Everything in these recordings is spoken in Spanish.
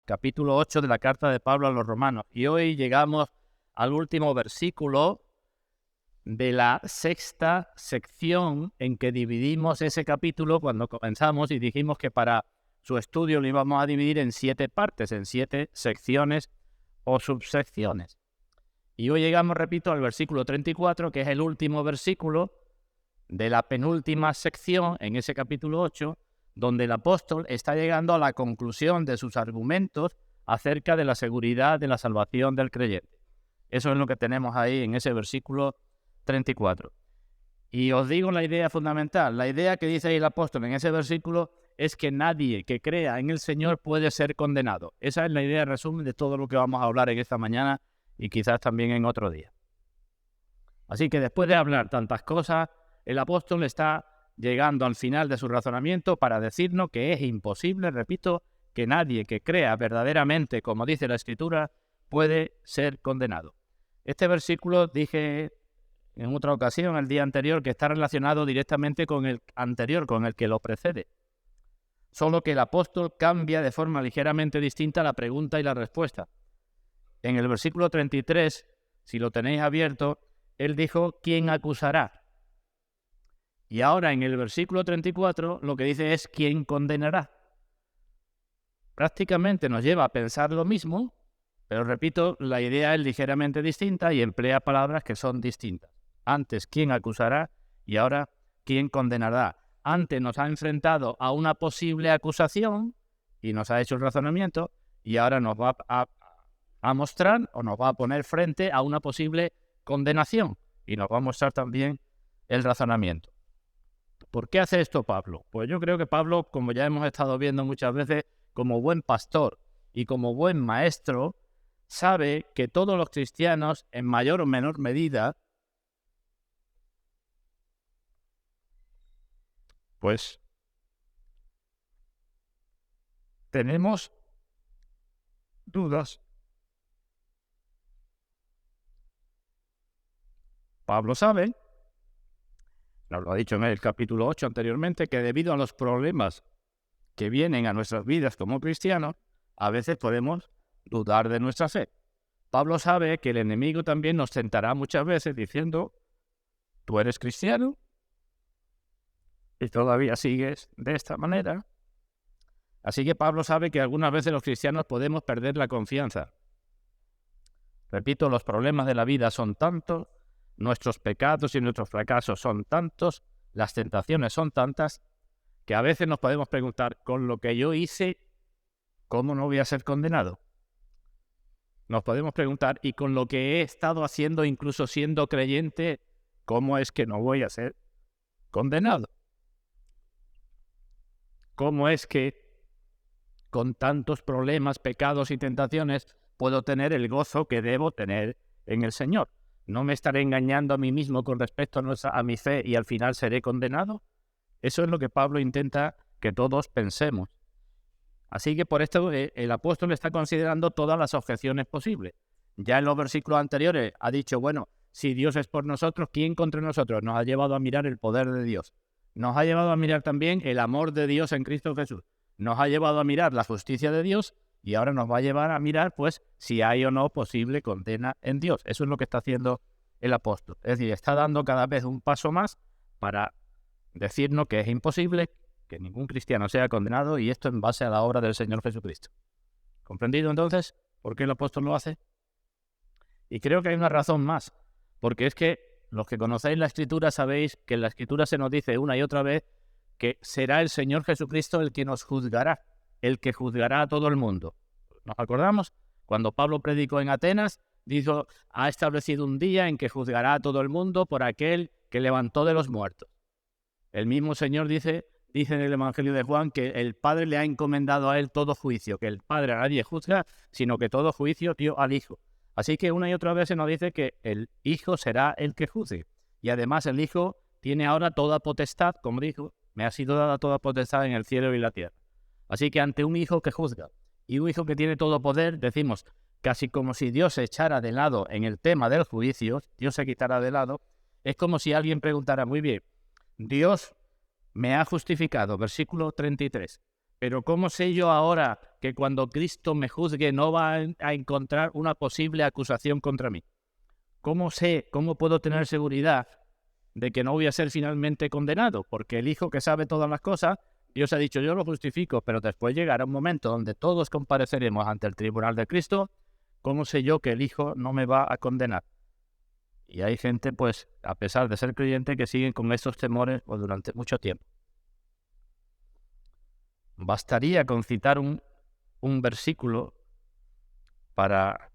capítulo 8 de la carta de Pablo a los romanos. Y hoy llegamos al último versículo de la sexta sección en que dividimos ese capítulo cuando comenzamos y dijimos que para su estudio lo íbamos a dividir en 7 partes, en 7 secciones o subsecciones. Y hoy llegamos, repito, al versículo 34, que es el último versículo de la penúltima sección en ese capítulo 8, donde el apóstol está llegando a la conclusión de sus argumentos acerca de la seguridad de la salvación del creyente. Eso es lo que tenemos ahí en ese versículo 34. Y os digo la idea fundamental. La idea que dice ahí el apóstol en ese versículo es que nadie que crea en el Señor puede ser condenado. Esa es la idea resumen de todo lo que vamos a hablar en esta mañana y quizás también en otro día. Así que después de hablar tantas cosas, el apóstol está llegando al final de su razonamiento para decirnos que es imposible, repito, que nadie que crea verdaderamente, como dice la Escritura, puede ser condenado. Este versículo dije en otra ocasión, el día anterior, que está relacionado directamente con el anterior, con el que lo precede. Solo que el apóstol cambia de forma ligeramente distinta la pregunta y la respuesta. En el versículo 33, si lo tenéis abierto, él dijo, ¿quién acusará? Y ahora en el versículo 34 lo que dice es, ¿quién condenará? Prácticamente nos lleva a pensar lo mismo, pero repito, la idea es ligeramente distinta y emplea palabras que son distintas. Antes, ¿quién acusará? Y ahora, ¿quién condenará? Antes nos ha enfrentado a una posible acusación y nos ha hecho el razonamiento, y ahora nos va a mostrar o nos va a poner frente a una posible condenación y nos va a mostrar también el razonamiento. ¿Por qué hace esto Pablo? Pues yo creo que Pablo, como ya hemos estado viendo muchas veces, como buen pastor y como buen maestro, sabe que todos los cristianos, en mayor o menor medida, pues tenemos dudas. Pablo sabe, nos lo ha dicho en el capítulo 8 anteriormente, que debido a los problemas que vienen a nuestras vidas como cristianos, a veces podemos dudar de nuestra fe. Pablo sabe que el enemigo también nos tentará muchas veces diciendo, tú eres cristiano y todavía sigues de esta manera. Así que Pablo sabe que algunas veces los cristianos podemos perder la confianza. Repito, los problemas de la vida son tantos, nuestros pecados y nuestros fracasos son tantos, las tentaciones son tantas, que a veces nos podemos preguntar, con lo que yo hice, ¿cómo no voy a ser condenado? Nos podemos preguntar, y con lo que he estado haciendo, incluso siendo creyente, ¿cómo es que no voy a ser condenado? ¿Cómo es que con tantos problemas, pecados y tentaciones puedo tener el gozo que debo tener en el Señor? ¿No me estaré engañando a mí mismo con respecto a mi fe y al final seré condenado? Eso es lo que Pablo intenta que todos pensemos. Así que por esto el apóstol está considerando todas las objeciones posibles. Ya en los versículos anteriores ha dicho, bueno, si Dios es por nosotros, ¿quién contra nosotros? Nos ha llevado a mirar el poder de Dios. Nos ha llevado a mirar también el amor de Dios en Cristo Jesús. Nos ha llevado a mirar la justicia de Dios y ahora nos va a llevar a mirar, pues, si hay o no posible condena en Dios. Eso es lo que está haciendo el apóstol. Es decir, está dando cada vez un paso más para decirnos que es imposible que ningún cristiano sea condenado, y esto en base a la obra del Señor Jesucristo. ¿Comprendido entonces por qué el apóstol lo hace? Y creo que hay una razón más, porque es que los que conocéis la Escritura sabéis que en la Escritura se nos dice una y otra vez que será el Señor Jesucristo el que nos juzgará, el que juzgará a todo el mundo. ¿Nos acordamos? Cuando Pablo predicó en Atenas, dijo, ha establecido un día en que juzgará a todo el mundo por aquel que levantó de los muertos. El mismo Señor dice en el Evangelio de Juan que el Padre le ha encomendado a él todo juicio, que el Padre a nadie juzga, sino que todo juicio dio al Hijo. Así que una y otra vez se nos dice que el Hijo será el que juzgue. Y además el Hijo tiene ahora toda potestad, como dijo, me ha sido dada toda potestad en el cielo y la tierra. Así que ante un Hijo que juzga y un Hijo que tiene todo poder, decimos, casi como si Dios se echara de lado en el tema del juicio, Dios se quitara de lado, es como si alguien preguntara, muy bien, Dios me ha justificado, versículo 33. Pero ¿cómo sé yo ahora que cuando Cristo me juzgue no va a encontrar una posible acusación contra mí? ¿Cómo sé, cómo puedo tener seguridad de que no voy a ser finalmente condenado? Porque el Hijo que sabe todas las cosas, Dios ha dicho, yo lo justifico, pero después llegará un momento donde todos compareceremos ante el tribunal de Cristo. ¿Cómo sé yo que el Hijo no me va a condenar? Y hay gente, pues, a pesar de ser creyente, que siguen con estos temores pues, durante mucho tiempo. Bastaría con citar un versículo para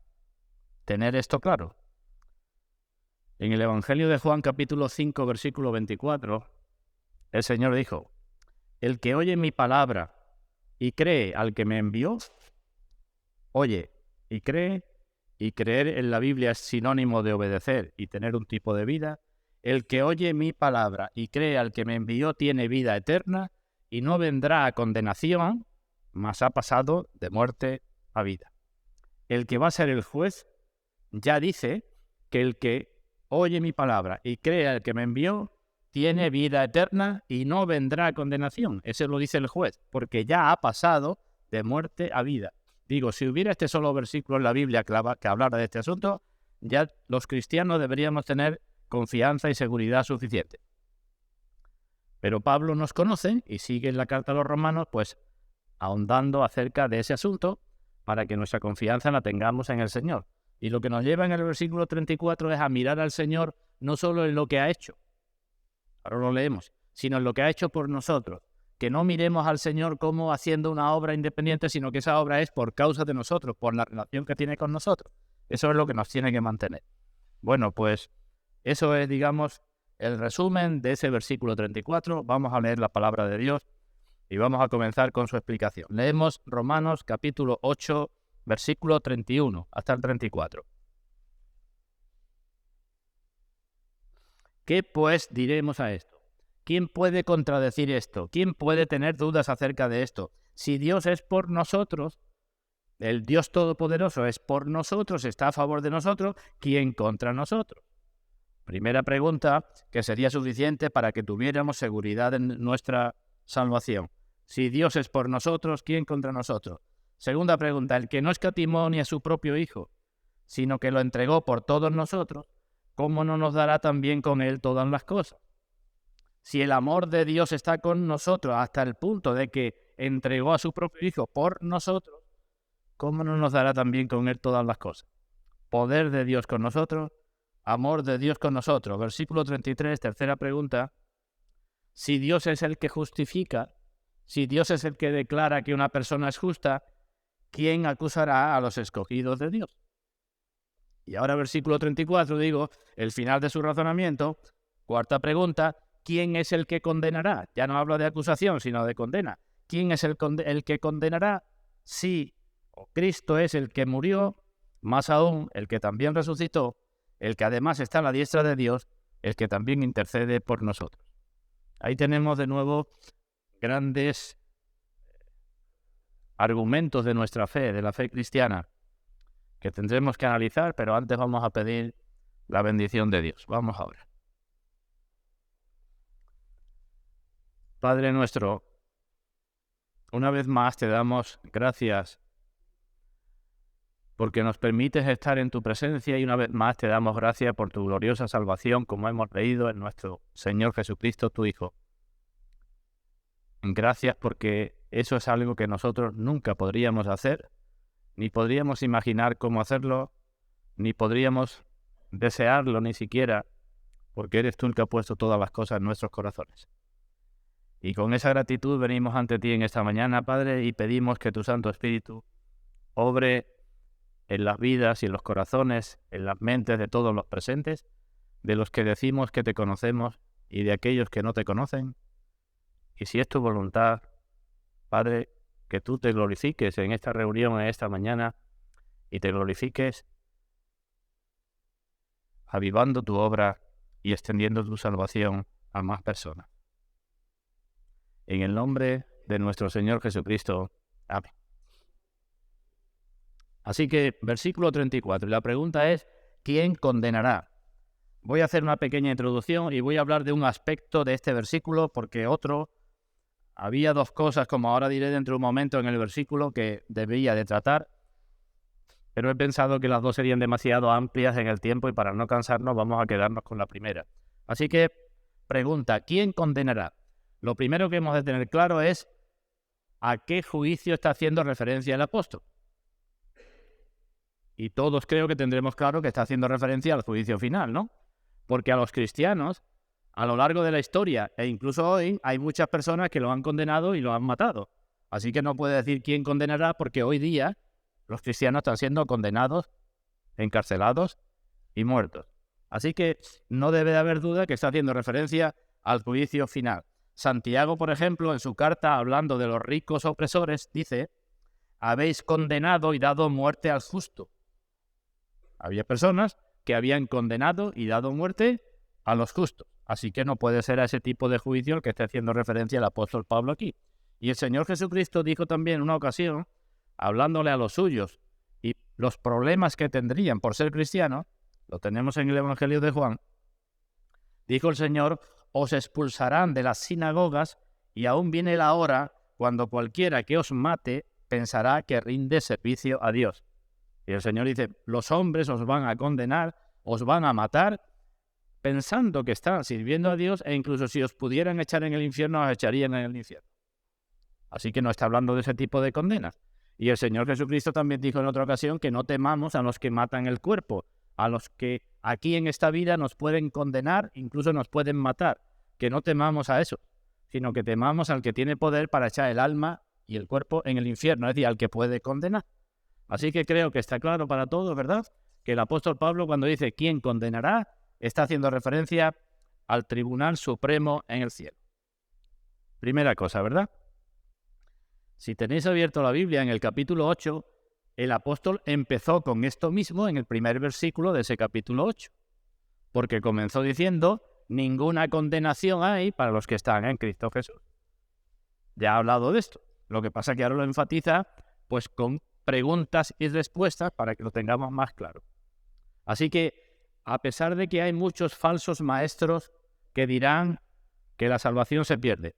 tener esto claro. En el Evangelio de Juan, capítulo 5, versículo 24, el Señor dijo, el que oye mi palabra y cree al que me envió, oye y cree, y creer en la Biblia es sinónimo de obedecer y tener un tipo de vida. El que oye mi palabra y cree al que me envió tiene vida eterna y no vendrá a condenación, mas ha pasado de muerte a vida. El que va a ser el juez ya dice que el que oye mi palabra y cree al que me envió tiene vida eterna y no vendrá a condenación. Eso lo dice el juez, porque ya ha pasado de muerte a vida. Digo, si hubiera este solo versículo en la Biblia que hablara de este asunto, ya los cristianos deberíamos tener confianza y seguridad suficiente. Pero Pablo nos conoce y sigue en la carta a los romanos, pues ahondando acerca de ese asunto para que nuestra confianza la tengamos en el Señor. Y lo que nos lleva en el versículo 34 es a mirar al Señor no solo en lo que ha hecho, ahora lo leemos, sino en lo que ha hecho por nosotros. Que no miremos al Señor como haciendo una obra independiente, sino que esa obra es por causa de nosotros, por la relación que tiene con nosotros. Eso es lo que nos tiene que mantener. Bueno, pues eso es, digamos, el resumen de ese versículo 34. Vamos a leer la palabra de Dios y vamos a comenzar con su explicación. Leemos Romanos capítulo 8, versículo 31 hasta el 34. ¿Qué pues diremos a esto? ¿Quién puede contradecir esto? ¿Quién puede tener dudas acerca de esto? Si Dios es por nosotros, el Dios Todopoderoso es por nosotros, está a favor de nosotros, ¿quién contra nosotros? Primera pregunta que sería suficiente para que tuviéramos seguridad en nuestra salvación. Si Dios es por nosotros, ¿quién contra nosotros? Segunda pregunta, el que no escatimó ni a su propio Hijo, sino que lo entregó por todos nosotros, ¿cómo no nos dará también con él todas las cosas? Si el amor de Dios está con nosotros hasta el punto de que entregó a su propio Hijo por nosotros, ¿cómo no nos dará también con él todas las cosas? Poder de Dios con nosotros, amor de Dios con nosotros. Versículo 33, tercera pregunta. Si Dios es el que justifica, si Dios es el que declara que una persona es justa, ¿quién acusará a los escogidos de Dios? Y ahora versículo 34, digo, el final de su razonamiento. Cuarta pregunta, ¿quién es el que condenará? Ya no habla de acusación, sino de condena. ¿Quién es el que condenará? Si Cristo es el que murió, más aún el que también resucitó, el que además está a la diestra de Dios, el que también intercede por nosotros. Ahí tenemos de nuevo grandes argumentos de nuestra fe, de la fe cristiana, que tendremos que analizar, pero antes vamos a pedir la bendición de Dios. Vamos ahora. Padre nuestro, una vez más te damos gracias porque nos permites estar en tu presencia y una vez más te damos gracias por tu gloriosa salvación, como hemos leído en nuestro Señor Jesucristo, tu Hijo. Gracias porque eso es algo que nosotros nunca podríamos hacer, ni podríamos imaginar cómo hacerlo, ni podríamos desearlo ni siquiera, porque eres tú el que ha puesto todas las cosas en nuestros corazones. Y con esa gratitud venimos ante ti en esta mañana, Padre, y pedimos que tu Santo Espíritu obre en las vidas y en los corazones, en las mentes de todos los presentes, de los que decimos que te conocemos y de aquellos que no te conocen. Y si es tu voluntad, Padre, que tú te glorifiques en esta reunión, en esta mañana, y te glorifiques avivando tu obra y extendiendo tu salvación a más personas. En el nombre de nuestro Señor Jesucristo. Amén. Así que, versículo 34, la pregunta es, ¿quién condenará? Voy a hacer una pequeña introducción y voy a hablar de un aspecto de este versículo porque otro había dos cosas, como ahora diré dentro de un momento en el versículo, que debía de tratar, pero he pensado que las dos serían demasiado amplias en el tiempo y para no cansarnos vamos a quedarnos con la primera. Así que, pregunta, ¿quién condenará? Lo primero que hemos de tener claro es a qué juicio está haciendo referencia el apóstol. Y todos creo que tendremos claro que está haciendo referencia al juicio final, ¿no? Porque a los cristianos, a lo largo de la historia, e incluso hoy, hay muchas personas que lo han condenado y lo han matado. Así que no puede decir quién condenará, porque hoy día los cristianos están siendo condenados, encarcelados y muertos. Así que no debe de haber duda que está haciendo referencia al juicio final. Santiago, por ejemplo, en su carta, hablando de los ricos opresores, dice: habéis condenado y dado muerte al justo. Había personas que habían condenado y dado muerte a los justos. Así que no puede ser a ese tipo de juicio el que esté haciendo referencia el apóstol Pablo aquí. Y el Señor Jesucristo dijo también en una ocasión, hablándole a los suyos y los problemas que tendrían por ser cristianos, lo tenemos en el Evangelio de Juan, dijo el Señor: os expulsarán de las sinagogas y aún viene la hora cuando cualquiera que os mate pensará que rinde servicio a Dios. Y el Señor dice: los hombres os van a condenar, os van a matar, pensando que están sirviendo a Dios, e incluso si os pudieran echar en el infierno, os echarían en el infierno. Así que no está hablando de ese tipo de condenas. Y el Señor Jesucristo también dijo en otra ocasión que no temamos a los que matan el cuerpo, a los que aquí en esta vida nos pueden condenar, incluso nos pueden matar. Que no temamos a eso, sino que temamos al que tiene poder para echar el alma y el cuerpo en el infierno, es decir, al que puede condenar. Así que creo que está claro para todos, ¿verdad?, que el apóstol Pablo, cuando dice ¿quién condenará?, está haciendo referencia al Tribunal Supremo en el cielo. Primera cosa, ¿verdad? Si tenéis abierto la Biblia en el capítulo 8, el apóstol empezó con esto mismo en el primer versículo de ese capítulo 8, porque comenzó diciendo: ninguna condenación hay para los que están en Cristo Jesús. Ya ha hablado de esto. Lo que pasa es que ahora lo enfatiza pues con preguntas y respuestas para que lo tengamos más claro. Así que, a pesar de que hay muchos falsos maestros que dirán que la salvación se pierde,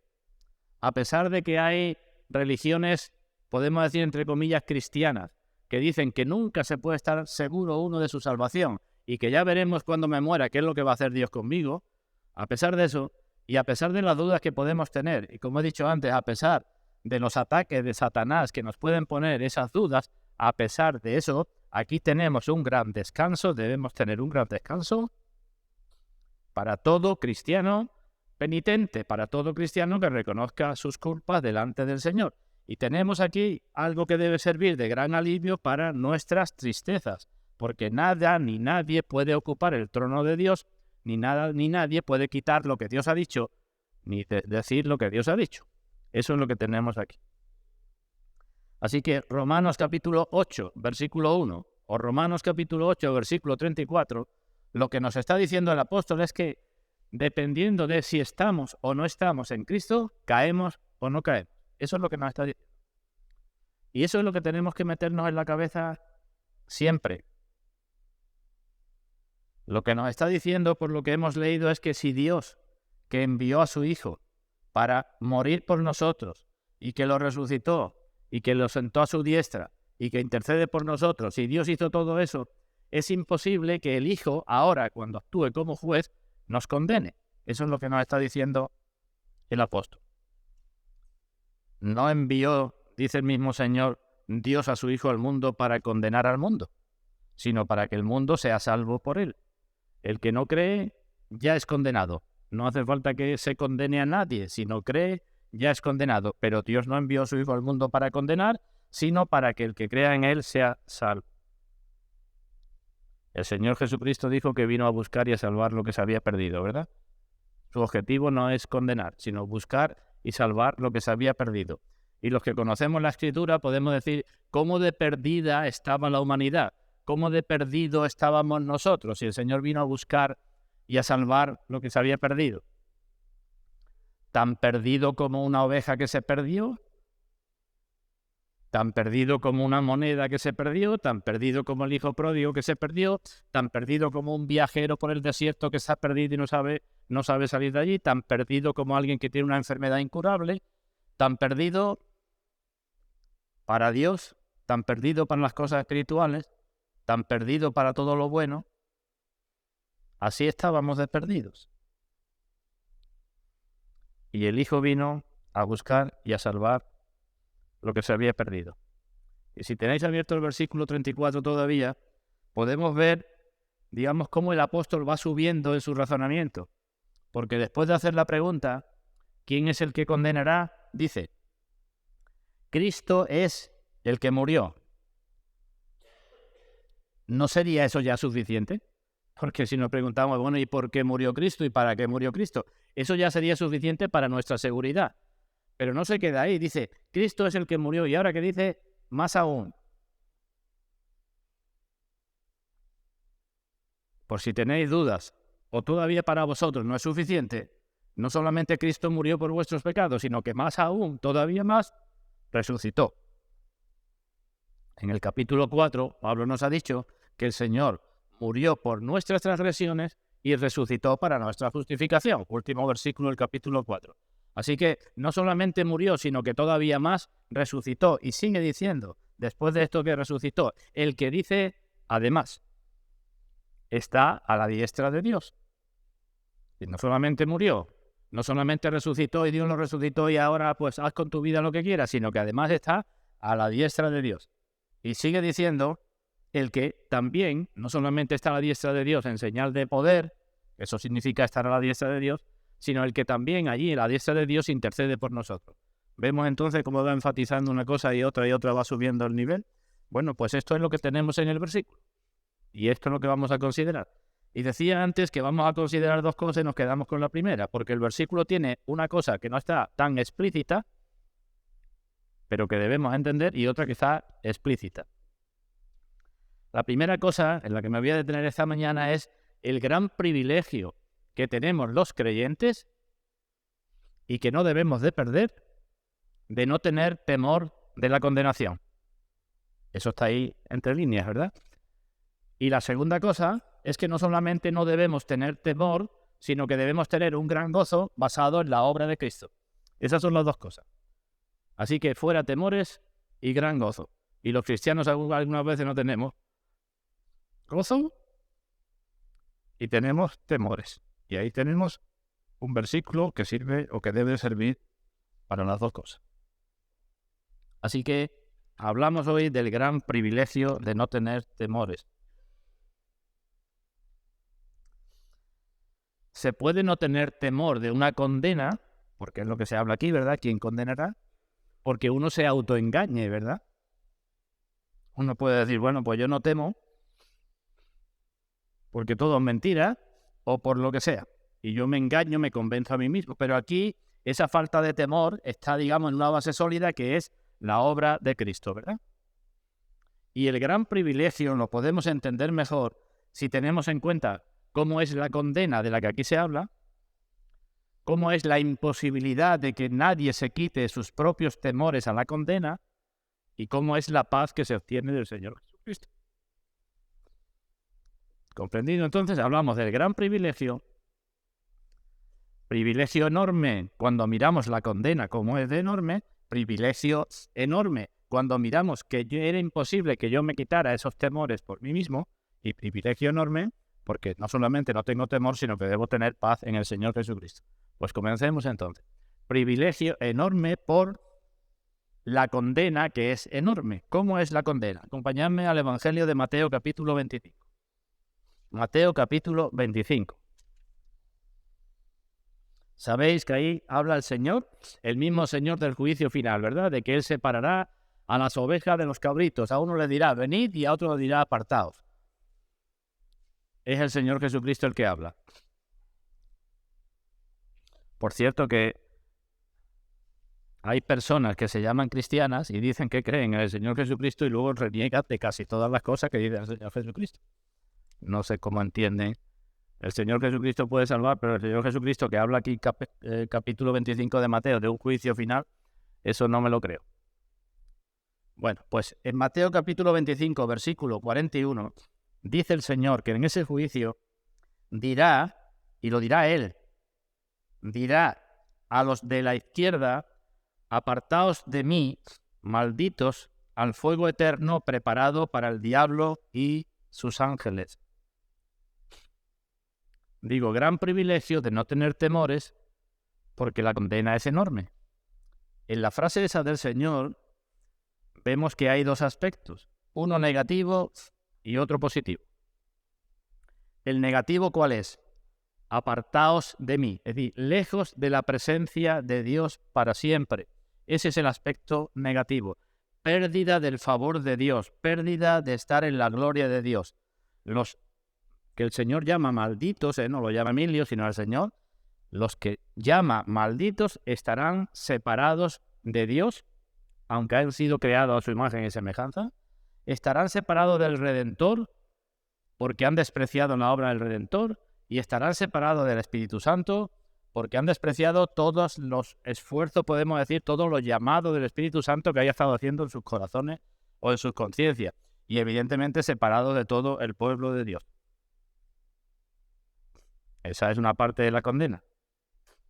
a pesar de que hay religiones, podemos decir entre comillas, cristianas, que dicen que nunca se puede estar seguro uno de su salvación y que ya veremos cuando me muera qué es lo que va a hacer Dios conmigo, a pesar de eso, y a pesar de las dudas que podemos tener, y como he dicho antes, a pesar de los ataques de Satanás que nos pueden poner esas dudas, a pesar de eso, aquí tenemos un gran descanso, debemos tener un gran descanso para todo cristiano penitente, para todo cristiano que reconozca sus culpas delante del Señor. Y tenemos aquí algo que debe servir de gran alivio para nuestras tristezas, porque nada ni nadie puede ocupar el trono de Dios, ni nada ni nadie puede quitar lo que Dios ha dicho, ni decir lo que Dios ha dicho. Eso es lo que tenemos aquí. Así que Romanos capítulo 8, versículo 1, o Romanos capítulo 8, versículo 34, lo que nos está diciendo el apóstol es que dependiendo de si estamos o no estamos en Cristo, caemos o no caemos. Eso es lo que nos está diciendo. Y eso es lo que tenemos que meternos en la cabeza siempre. Lo que nos está diciendo, por lo que hemos leído, es que si Dios, que envió a su Hijo para morir por nosotros, y que lo resucitó, y que lo sentó a su diestra, y que intercede por nosotros, si Dios hizo todo eso, es imposible que el Hijo, ahora, cuando actúe como juez, nos condene. Eso es lo que nos está diciendo el apóstol. No envió, dice el mismo Señor, Dios a su Hijo al mundo para condenar al mundo, sino para que el mundo sea salvo por él. El que no cree ya es condenado. No hace falta que se condene a nadie. Si no cree, ya es condenado. Pero Dios no envió a su Hijo al mundo para condenar, sino para que el que crea en él sea salvo. El Señor Jesucristo dijo que vino a buscar y a salvar lo que se había perdido, ¿verdad? Su objetivo no es condenar, sino buscar y salvar lo que se había perdido. Y los que conocemos la Escritura podemos decir cómo de perdida estaba la humanidad, cómo de perdido estábamos nosotros, y el Señor vino a buscar y a salvar lo que se había perdido. Tan perdido como una oveja que se perdió, tan perdido como una moneda que se perdió, tan perdido como el hijo pródigo que se perdió, tan perdido como un viajero por el desierto que se ha perdido y no sabe salir de allí, tan perdido como alguien que tiene una enfermedad incurable. tan perdido para Dios, tan perdido para las cosas espirituales, tan perdido para todo lo bueno. Así estábamos de perdidos. Y el Hijo vino a buscar y a salvar lo que se había perdido. Y si tenéis abierto el versículo 34 todavía, podemos ver, digamos, cómo el apóstol va subiendo en su razonamiento. Porque después de hacer la pregunta, ¿quién es el que condenará? Dice, Cristo es el que murió. ¿No sería eso ya suficiente? Porque si nos preguntamos, bueno, ¿y por qué murió Cristo? ¿Y para qué murió Cristo? Eso ya sería suficiente para nuestra seguridad. Pero no se queda ahí. Dice, Cristo es el que murió. Y ahora que dice, más aún. Por si tenéis dudas, o todavía para vosotros no es suficiente, no solamente Cristo murió por vuestros pecados, sino que más aún, todavía más, resucitó. En el capítulo 4, Pablo nos ha dicho que el Señor murió por nuestras transgresiones y resucitó para nuestra justificación. Último versículo del capítulo 4. Así que no solamente murió, sino que todavía más resucitó. Y sigue diciendo, después de esto que resucitó, el que dice, además, está a la diestra de Dios. Y no solamente murió, no solamente resucitó y Dios lo resucitó y ahora pues haz con tu vida lo que quieras, sino que además está a la diestra de Dios. Y sigue diciendo, el que también no solamente está a la diestra de Dios en señal de poder, eso significa estar a la diestra de Dios, sino el que también allí, a la diestra de Dios, intercede por nosotros. Vemos entonces cómo va enfatizando una cosa y otra va subiendo el nivel. Bueno, pues esto es lo que tenemos en el versículo. Y esto es lo que vamos a considerar. Y decía antes que vamos a considerar dos cosas y nos quedamos con la primera, porque el versículo tiene una cosa que no está tan explícita, pero que debemos entender, y otra que está explícita. La primera cosa en la que me voy a detener esta mañana es el gran privilegio que tenemos los creyentes y que no debemos de perder, de no tener temor de la condenación. Eso está ahí entre líneas, ¿verdad? Y la segunda cosa es que no solamente no debemos tener temor, sino que debemos tener un gran gozo basado en la obra de Cristo. Esas son las dos cosas. Así que fuera temores y gran gozo. Y los cristianos algunas veces no tenemos gozo y tenemos temores. Y ahí tenemos un versículo que sirve o que debe servir para las dos cosas. Así que hablamos hoy del gran privilegio de no tener temores. Se puede no tener temor de una condena, porque es lo que se habla aquí, ¿verdad? ¿Quién condenará? Porque uno se autoengañe, ¿verdad? Uno puede decir, bueno, pues yo no temo, porque todo es mentira, o por lo que sea. Y yo me engaño, me convenzo a mí mismo. Pero aquí esa falta de temor está, digamos, en una base sólida que es la obra de Cristo, ¿verdad? Y el gran privilegio lo podemos entender mejor si tenemos en cuenta cómo es la condena de la que aquí se habla, cómo es la imposibilidad de que nadie se quite sus propios temores a la condena y cómo es la paz que se obtiene del Señor Jesucristo. ¿Comprendido? Entonces hablamos del gran privilegio enorme cuando miramos la condena como es de enorme, privilegio enorme cuando miramos que era imposible que yo me quitara esos temores por mí mismo, y privilegio enorme porque no solamente no tengo temor, sino que debo tener paz en el Señor Jesucristo. Pues comencemos entonces. Privilegio enorme por la condena que es enorme. ¿Cómo es la condena? Acompañadme al Evangelio de Mateo capítulo 25. Mateo capítulo 25. Sabéis que ahí habla el Señor, el mismo Señor del juicio final, ¿verdad? De que Él separará a las ovejas de los cabritos. A uno le dirá, venid, y a otro le dirá, apartaos. Es el Señor Jesucristo el que habla. Por cierto que hay personas que se llaman cristianas y dicen que creen en el Señor Jesucristo y luego reniegan de casi todas las cosas que dice el Señor Jesucristo. No sé cómo entienden. El Señor Jesucristo puede salvar, pero el Señor Jesucristo que habla aquí capítulo 25 de Mateo de un juicio final, eso no me lo creo. Bueno, pues en Mateo capítulo 25, versículo 41, dice el Señor que en ese juicio dirá, y lo dirá Él, dirá a los de la izquierda, apartaos de mí, malditos, al fuego eterno preparado para el diablo y sus ángeles. Digo, gran privilegio de no tener temores, porque la condena es enorme. En la frase esa del Señor vemos que hay dos aspectos, uno negativo y otro positivo. ¿El negativo cuál es? Apartaos de mí, es decir, lejos de la presencia de Dios para siempre. Ese es el aspecto negativo. Pérdida del favor de Dios, pérdida de estar en la gloria de Dios. Los que el Señor llama malditos, no lo llama Emilio, sino el Señor, los que llama malditos estarán separados de Dios, aunque han sido creados a su imagen y semejanza, estarán separados del Redentor, porque han despreciado la obra del Redentor, y estarán separados del Espíritu Santo, porque han despreciado todos los esfuerzos, podemos decir, todos los llamados del Espíritu Santo que haya estado haciendo en sus corazones o en sus conciencias, y evidentemente separados de todo el pueblo de Dios. Esa es una parte de la condena.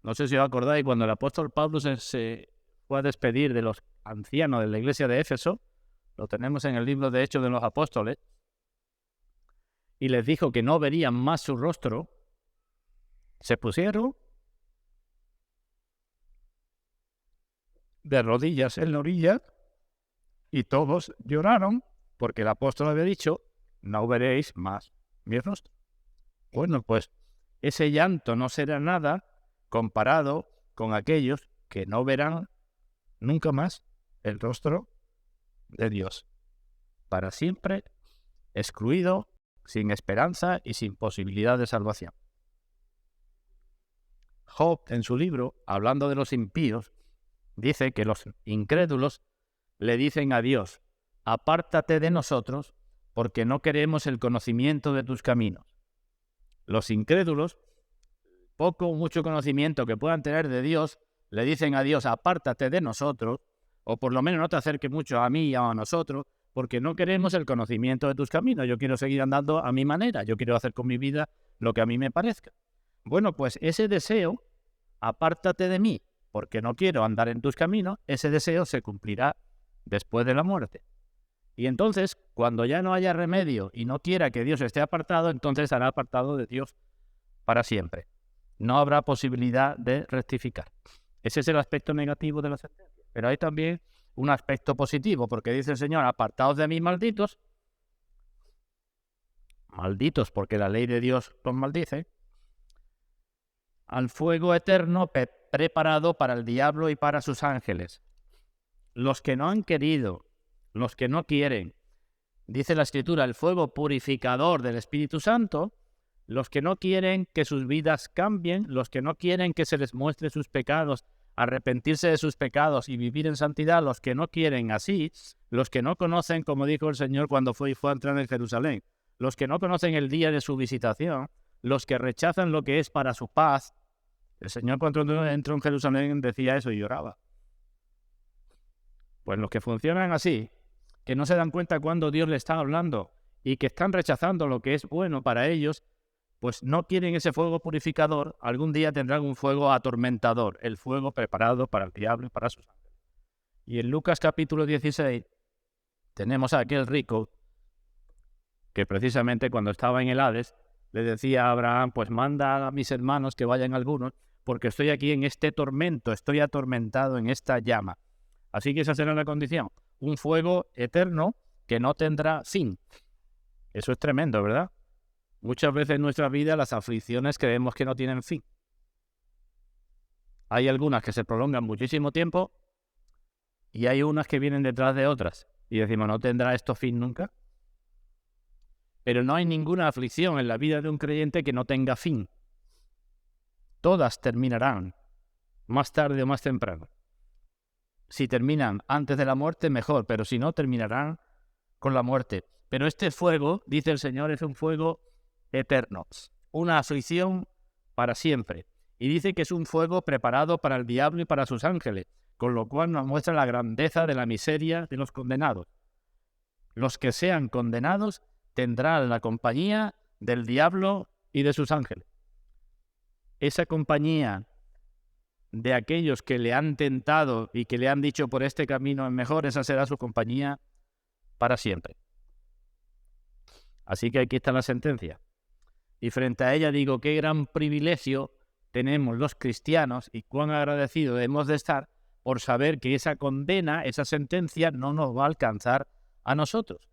No sé si os acordáis, cuando el apóstol Pablo se fue a despedir de los ancianos de la iglesia de Éfeso, lo tenemos en el libro de Hechos de los Apóstoles, y les dijo que no verían más su rostro, se pusieron de rodillas en la orilla y todos lloraron porque el apóstol había dicho, no veréis más mi rostro. Bueno, pues ese llanto no será nada comparado con aquellos que no verán nunca más el rostro de Dios. Para siempre, excluido, sin esperanza y sin posibilidad de salvación. Job, en su libro, hablando de los impíos, dice que los incrédulos le dicen a Dios, apártate de nosotros, porque no queremos el conocimiento de tus caminos. Los incrédulos, poco o mucho conocimiento que puedan tener de Dios, le dicen a Dios, apártate de nosotros, o por lo menos no te acerques mucho a mí y a nosotros, porque no queremos el conocimiento de tus caminos. Yo quiero seguir andando a mi manera, yo quiero hacer con mi vida lo que a mí me parezca. Bueno, pues ese deseo, apártate de mí, porque no quiero andar en tus caminos, ese deseo se cumplirá después de la muerte. Y entonces, cuando ya no haya remedio y no quiera que Dios esté apartado, entonces estará apartado de Dios para siempre. No habrá posibilidad de rectificar. Ese es el aspecto negativo de la sentencia. Pero hay también un aspecto positivo, porque dice el Señor, apartaos de mí, malditos. Malditos, porque la ley de Dios los maldice. Al fuego eterno preparado para el diablo y para sus ángeles. Los que no han querido, los que no quieren, dice la Escritura, el fuego purificador del Espíritu Santo, los que no quieren que sus vidas cambien, los que no quieren que se les muestre sus pecados, arrepentirse de sus pecados y vivir en santidad, los que no quieren así, los que no conocen, como dijo el Señor cuando fue a entrar en Jerusalén, los que no conocen el día de su visitación, los que rechazan lo que es para su paz. El Señor cuando entró en Jerusalén decía eso y lloraba. Pues los que funcionan así, que no se dan cuenta cuando Dios le está hablando y que están rechazando lo que es bueno para ellos, pues no quieren ese fuego purificador, algún día tendrán un fuego atormentador, el fuego preparado para el diablo y para sus ángeles. Y en Lucas capítulo 16 tenemos a aquel rico que precisamente cuando estaba en el Hades le decía a Abraham, pues manda a mis hermanos que vayan algunos, porque estoy aquí en este tormento, estoy atormentado en esta llama. Así que esa será la condición, un fuego eterno que no tendrá fin. Eso es tremendo, ¿verdad? Muchas veces en nuestra vida las aflicciones creemos que no tienen fin. Hay algunas que se prolongan muchísimo tiempo y hay unas que vienen detrás de otras. Y decimos, ¿no tendrá esto fin nunca? Pero no hay ninguna aflicción en la vida de un creyente que no tenga fin. Todas terminarán, más tarde o más temprano. Si terminan antes de la muerte, mejor, pero si no, terminarán con la muerte. Pero este fuego, dice el Señor, es un fuego eterno, una aflicción para siempre. Y dice que es un fuego preparado para el diablo y para sus ángeles, con lo cual nos muestra la grandeza de la miseria de los condenados. Los que sean condenados tendrán la compañía del diablo y de sus ángeles. Esa compañía de aquellos que le han tentado y que le han dicho por este camino es mejor, esa será su compañía para siempre. Así que aquí está la sentencia. Y frente a ella digo, qué gran privilegio tenemos los cristianos y cuán agradecidos debemos de estar por saber que esa condena, esa sentencia no nos va a alcanzar a nosotros.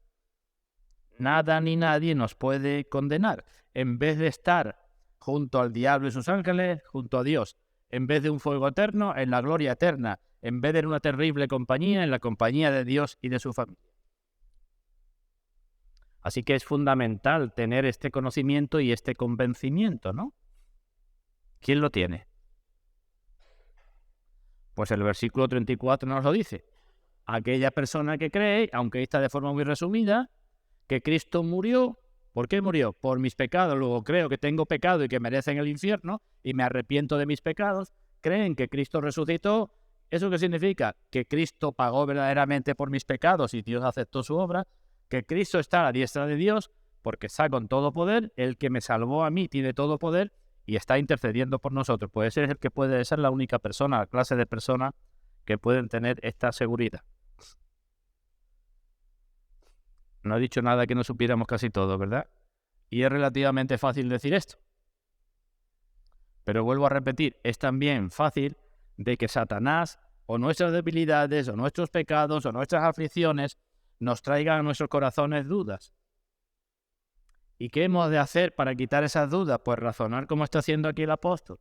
Nada ni nadie nos puede condenar. En vez de estar junto al diablo y sus ángeles, junto a Dios, en vez de un fuego eterno, en la gloria eterna, en vez de en una terrible compañía, en la compañía de Dios y de su familia. Así que es fundamental tener este conocimiento y este convencimiento, ¿no? ¿Quién lo tiene? Pues el versículo 34 nos lo dice. Aquella persona que cree, aunque está de forma muy resumida, que Cristo murió. ¿Por qué murió? Por mis pecados. Luego creo que tengo pecado y que merecen el infierno y me arrepiento de mis pecados. Creen que Cristo resucitó. ¿Eso qué significa? Que Cristo pagó verdaderamente por mis pecados y Dios aceptó su obra. Que Cristo está a la diestra de Dios porque está con todo poder. El que me salvó a mí tiene todo poder y está intercediendo por nosotros. Puede ser el que puede ser la única persona, la clase de personas que pueden tener esta seguridad. No he dicho nada que no supiéramos casi todo, ¿verdad? Y es relativamente fácil decir esto. Pero vuelvo a repetir, es también fácil de que Satanás o nuestras debilidades o nuestros pecados o nuestras aflicciones nos traigan a nuestros corazones dudas. ¿Y qué hemos de hacer para quitar esas dudas? Pues razonar como está haciendo aquí el apóstol.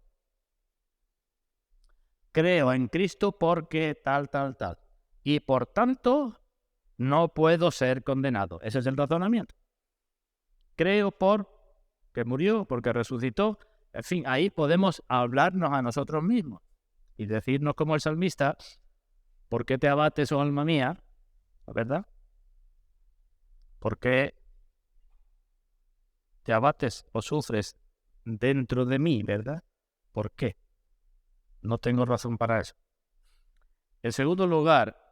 Creo en Cristo porque tal. Y por tanto, no puedo ser condenado. Ese es el razonamiento. Creo porque murió, porque resucitó. En fin, ahí podemos hablarnos a nosotros mismos y decirnos como el salmista, ¿por qué te abates, oh alma mía? ¿Verdad? ¿Por qué te abates o sufres dentro de mí? ¿Verdad? ¿Por qué? No tengo razón para eso. En segundo lugar,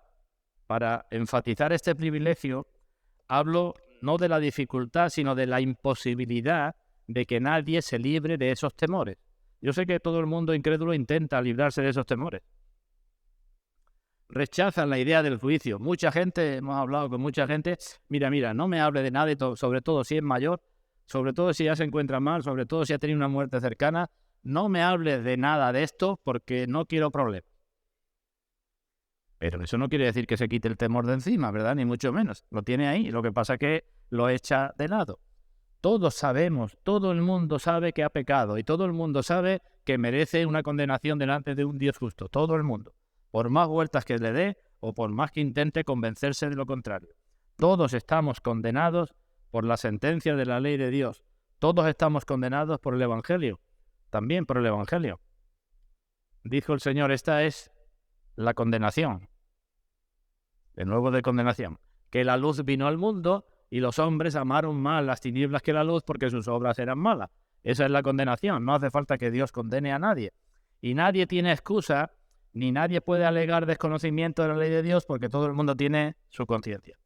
para enfatizar este privilegio, hablo no de la dificultad, sino de la imposibilidad de que nadie se libre de esos temores. Yo sé que todo el mundo incrédulo intenta librarse de esos temores. Rechazan la idea del juicio. Mucha gente, hemos hablado con mucha gente, mira, no me hable de nada, sobre todo si es mayor, sobre todo si ya se encuentra mal, sobre todo si ha tenido una muerte cercana, no me hable de nada de esto porque no quiero problemas. Pero eso no quiere decir que se quite el temor de encima, ¿verdad? Ni mucho menos. Lo tiene ahí, lo que pasa es que lo echa de lado. Todos sabemos, todo el mundo sabe que ha pecado y todo el mundo sabe que merece una condenación delante de un Dios justo. Todo el mundo. Por más vueltas que le dé o por más que intente convencerse de lo contrario. Todos estamos condenados por la sentencia de la ley de Dios. Todos estamos condenados por el Evangelio. También por el Evangelio. Dijo el Señor, esta es la condenación. De nuevo de condenación. Que la luz vino al mundo y los hombres amaron más las tinieblas que la luz porque sus obras eran malas. Esa es la condenación. No hace falta que Dios condene a nadie. Y nadie tiene excusa, ni nadie puede alegar desconocimiento de la ley de Dios porque todo el mundo tiene su conciencia.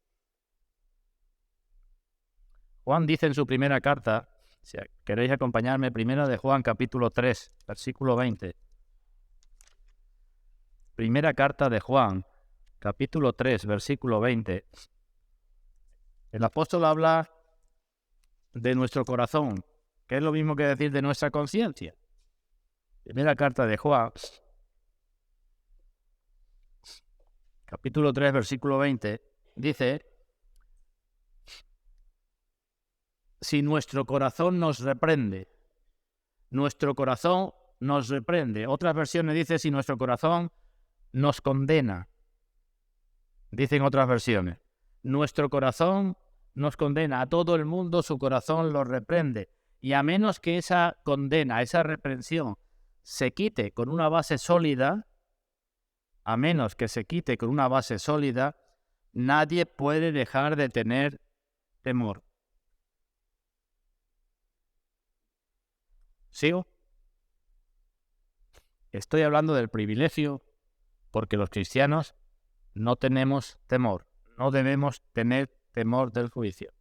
Juan dice en su primera carta, si queréis acompañarme, primera de Juan capítulo 3, versículo 20. Primera carta de Juan, capítulo 3, versículo 20. El apóstol habla de nuestro corazón, que es lo mismo que decir de nuestra conciencia. Primera carta de Juan, capítulo 3, versículo 20, dice, si nuestro corazón nos reprende, nuestro corazón nos reprende. Otras versiones dicen si nuestro corazón nos condena. Dicen otras versiones. Nuestro corazón nos condena. A todo el mundo su corazón lo reprende. Y a menos que esa condena, esa reprensión, se quite con una base sólida, nadie puede dejar de tener temor. ¿Sigo? Estoy hablando del privilegio porque los cristianos no tenemos temor. No debemos tener temor del juicio.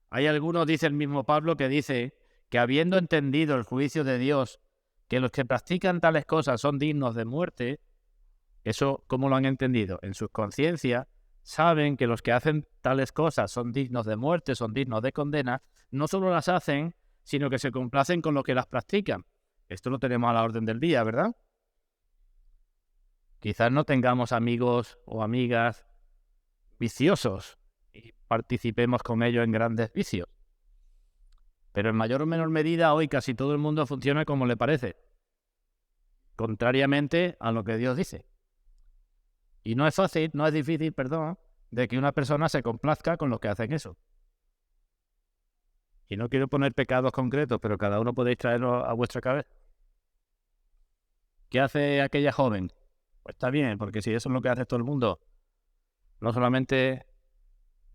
Hay algunos, dice el mismo Pablo, que dice que habiendo entendido el juicio de Dios que los que practican tales cosas son dignos de muerte, eso, ¿cómo lo han entendido? En sus conciencias saben que los que hacen tales cosas son dignos de muerte, son dignos de condena, no solo las hacen, sino que se complacen con los que las practican. Esto lo tenemos a la orden del día, ¿verdad? Quizás no tengamos amigos o amigas viciosos y participemos con ellos en grandes vicios. Pero en mayor o menor medida hoy casi todo el mundo funciona como le parece, contrariamente a lo que Dios dice. Y no es fácil, no es difícil, perdón, de que una persona se complazca con los que hacen eso. Y no quiero poner pecados concretos, pero cada uno podéis traerlo a vuestra cabeza. ¿Qué hace aquella joven? Pues está bien, porque si eso es lo que hace todo el mundo, no solamente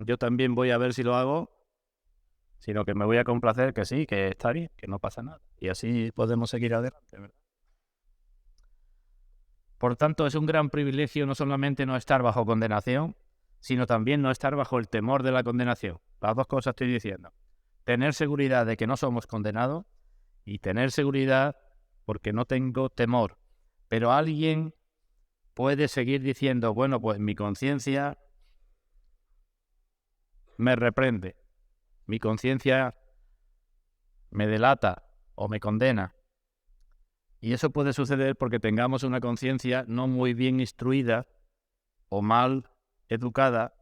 yo también voy a ver si lo hago, sino que me voy a complacer que sí, que está bien, que no pasa nada. Y así podemos seguir adelante, ¿verdad? Por tanto, es un gran privilegio no solamente no estar bajo condenación, sino también no estar bajo el temor de la condenación. Las dos cosas estoy diciendo. Tener seguridad de que no somos condenados y tener seguridad porque no tengo temor. Pero alguien puede seguir diciendo, bueno, pues mi conciencia me reprende, mi conciencia me delata o me condena. Y eso puede suceder porque tengamos una conciencia no muy bien instruida o mal educada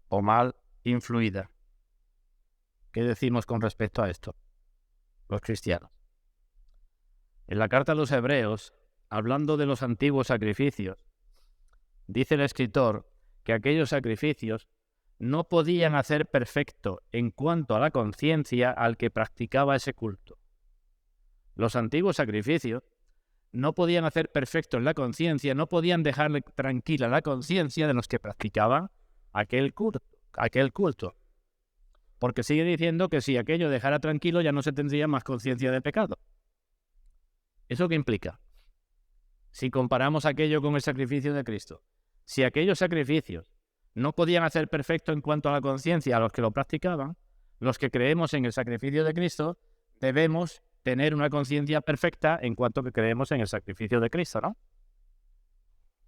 o mal influida. ¿Qué decimos con respecto a esto, los cristianos? En la carta a los Hebreos, hablando de los antiguos sacrificios, dice el escritor que aquellos sacrificios no podían hacer perfecto en cuanto a la conciencia al que practicaba ese culto. Los antiguos sacrificios no podían hacer perfecto en la conciencia, no podían dejarle tranquila la conciencia de los que practicaban aquel culto. Porque sigue diciendo que si aquello dejara tranquilo ya no se tendría más conciencia de pecado. ¿Eso qué implica? Si comparamos aquello con el sacrificio de Cristo, si aquellos sacrificios no podían hacer perfecto en cuanto a la conciencia a los que lo practicaban, los que creemos en el sacrificio de Cristo debemos tener una conciencia perfecta en cuanto que creemos en el sacrificio de Cristo, ¿no?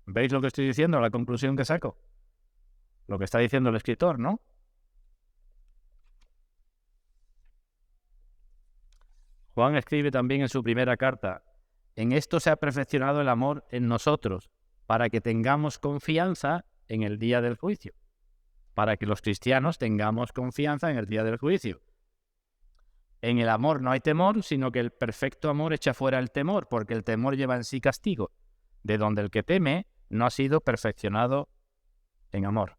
¿Veis lo que estoy diciendo? La conclusión que saco. Lo que está diciendo el escritor, ¿no? Juan escribe también en su primera carta, en esto se ha perfeccionado el amor en nosotros, para que tengamos confianza en el día del juicio. Para que los cristianos tengamos confianza en el día del juicio. En el amor no hay temor, sino que el perfecto amor echa fuera el temor, porque el temor lleva en sí castigo, de donde el que teme no ha sido perfeccionado en amor.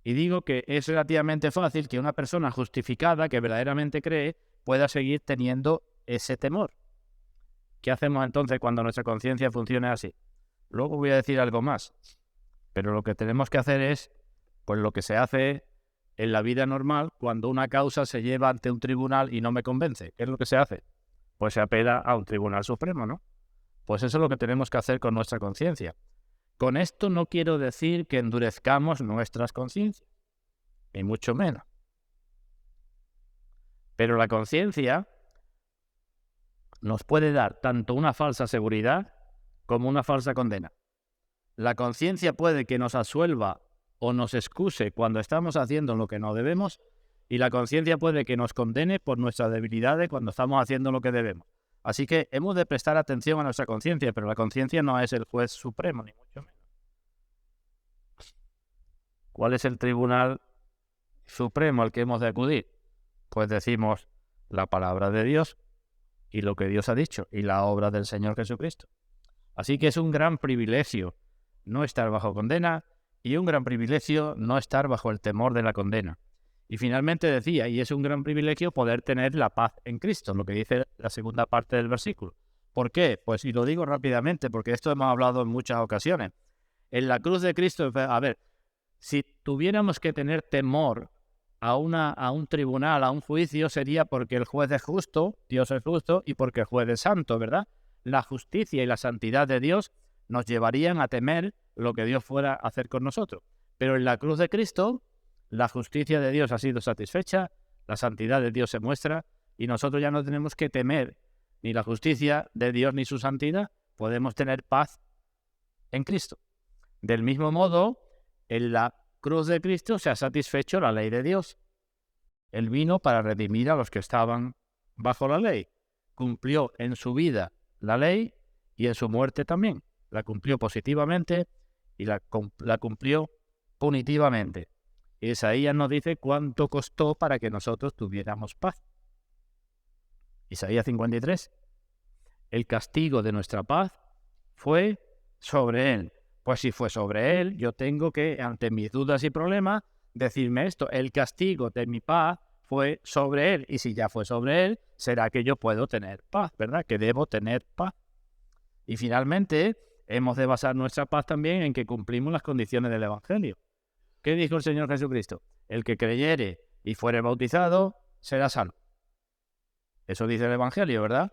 Y digo que es relativamente fácil que una persona justificada, que verdaderamente cree, pueda seguir teniendo ese temor. ¿Qué hacemos entonces cuando nuestra conciencia funcione así? Luego voy a decir algo más, pero lo que tenemos que hacer es, pues lo que se hace en la vida normal, cuando una causa se lleva ante un tribunal y no me convence. ¿Qué es lo que se hace? Pues se apela a un tribunal supremo, ¿no? Pues eso es lo que tenemos que hacer con nuestra conciencia. Con esto no quiero decir que endurezcamos nuestras conciencias, ni mucho menos. Pero la conciencia nos puede dar tanto una falsa seguridad como una falsa condena. La conciencia puede que nos absuelva o nos excuse cuando estamos haciendo lo que no debemos, y la conciencia puede que nos condene por nuestras debilidades cuando estamos haciendo lo que debemos. Así que hemos de prestar atención a nuestra conciencia, pero la conciencia no es el juez supremo, ni mucho menos. ¿Cuál es el tribunal supremo al que hemos de acudir? Pues decimos la palabra de Dios y lo que Dios ha dicho y la obra del Señor Jesucristo. Así que es un gran privilegio no estar bajo condena y un gran privilegio no estar bajo el temor de la condena. Y finalmente decía, y es un gran privilegio poder tener la paz en Cristo, lo que dice la segunda parte del versículo. ¿Por qué? Pues y lo digo rápidamente, porque esto hemos hablado en muchas ocasiones. En la cruz de Cristo, a ver, si tuviéramos que tener temor a un tribunal, a un juicio, sería porque el juez es justo, Dios es justo, y porque el juez es santo, ¿verdad? La justicia y la santidad de Dios nos llevarían a temer lo que Dios fuera a hacer con nosotros. Pero en la cruz de Cristo, la justicia de Dios ha sido satisfecha, la santidad de Dios se muestra, y nosotros ya no tenemos que temer ni la justicia de Dios, ni su santidad. Podemos tener paz en Cristo. Del mismo modo, en la cruz de Cristo se ha satisfecho la ley de Dios. Él vino para redimir a los que estaban bajo la ley. Cumplió en su vida la ley y en su muerte también. La cumplió positivamente y la cumplió punitivamente. Isaías nos dice cuánto costó para que nosotros tuviéramos paz. Isaías 53. El castigo de nuestra paz fue sobre él. Pues si fue sobre él, yo tengo que, ante mis dudas y problemas, decirme esto. El castigo de mi paz fue sobre él. Y si ya fue sobre él, será que yo puedo tener paz, ¿verdad? Que debo tener paz. Y finalmente, hemos de basar nuestra paz también en que cumplimos las condiciones del Evangelio. ¿Qué dijo el Señor Jesucristo? El que creyere y fuere bautizado será salvo. Eso dice el Evangelio, ¿verdad?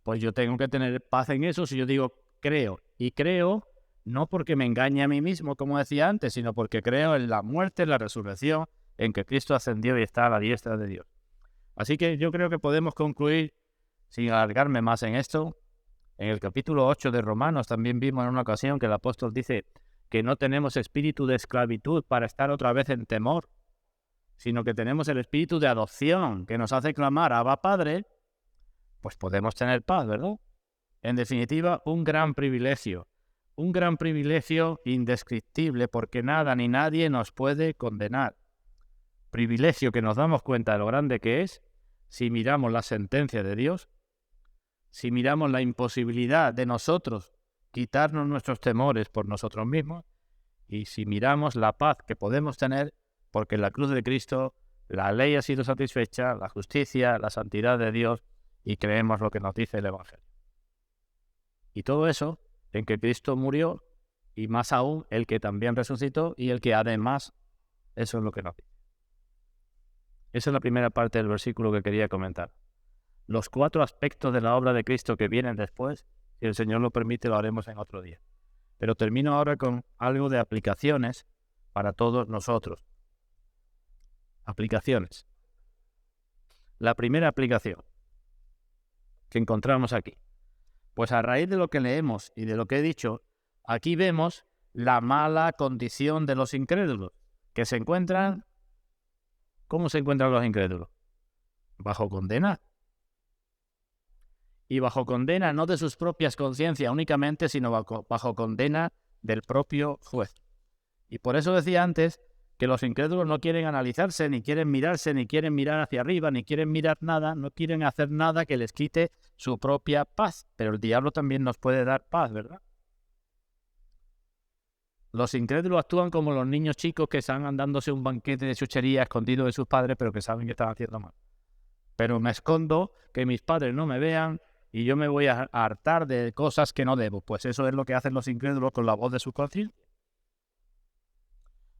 Pues yo tengo que tener paz en eso si yo digo creo. Y creo no porque me engañe a mí mismo, como decía antes, sino porque creo en la muerte, en la resurrección, en que Cristo ascendió y está a la diestra de Dios. Así que yo creo que podemos concluir, sin alargarme más en esto. En el capítulo 8 de Romanos también vimos en una ocasión que el apóstol dice que no tenemos espíritu de esclavitud para estar otra vez en temor, sino que tenemos el espíritu de adopción que nos hace clamar Abba Padre. Pues podemos tener paz, ¿verdad? En definitiva, un gran privilegio indescriptible porque nada ni nadie nos puede condenar. Privilegio que nos damos cuenta de lo grande que es si miramos la sentencia de Dios, si miramos la imposibilidad de nosotros quitarnos nuestros temores por nosotros mismos y si miramos la paz que podemos tener porque en la cruz de Cristo la ley ha sido satisfecha, la justicia, la santidad de Dios y creemos lo que nos dice el Evangelio. Y todo eso en que Cristo murió y más aún el que también resucitó y el que además, eso es lo que nos dice. Esa es la primera parte del versículo que quería comentar. Los 4 aspectos de la obra de Cristo que vienen después, si el Señor lo permite, lo haremos en otro día. Pero termino ahora con algo de aplicaciones para todos nosotros. Aplicaciones. La primera aplicación que encontramos aquí. Pues a raíz de lo que leemos y de lo que he dicho, aquí vemos la mala condición de los incrédulos, que se encuentran... ¿Cómo se encuentran los incrédulos? Bajo condena. Y bajo condena no de sus propias conciencias únicamente, sino bajo condena del propio juez. Y por eso decía antes que los incrédulos no quieren analizarse, ni quieren mirarse, ni quieren mirar hacia arriba, ni quieren mirar nada, no quieren hacer nada que les quite su propia paz. Pero el diablo también nos puede dar paz, ¿verdad? Los incrédulos actúan como los niños chicos que están dándose un banquete de chuchería escondido de sus padres, pero que saben que están haciendo mal. Pero me escondo, que mis padres no me vean, y yo me voy a hartar de cosas que no debo. Pues eso es lo que hacen los incrédulos con la voz de su conciencia.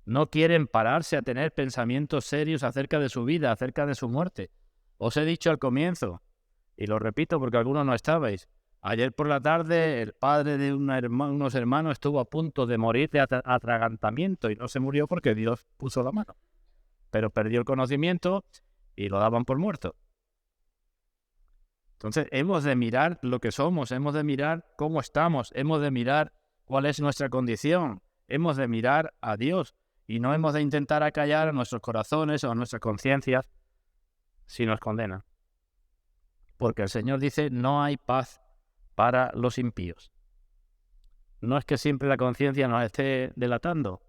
No quieren pararse a tener pensamientos serios acerca de su vida, acerca de su muerte. Os he dicho al comienzo, y lo repito porque algunos no estabais, ayer por la tarde el padre de unos hermanos estuvo a punto de morir de atragantamiento y no se murió porque Dios puso la mano. Pero perdió el conocimiento y lo daban por muerto. Entonces hemos de mirar lo que somos, hemos de mirar cómo estamos, hemos de mirar cuál es nuestra condición, hemos de mirar a Dios y no hemos de intentar acallar a nuestros corazones o a nuestras conciencias si nos condenan. Porque el Señor dice, no hay paz para los impíos. No es que siempre la conciencia nos esté delatando,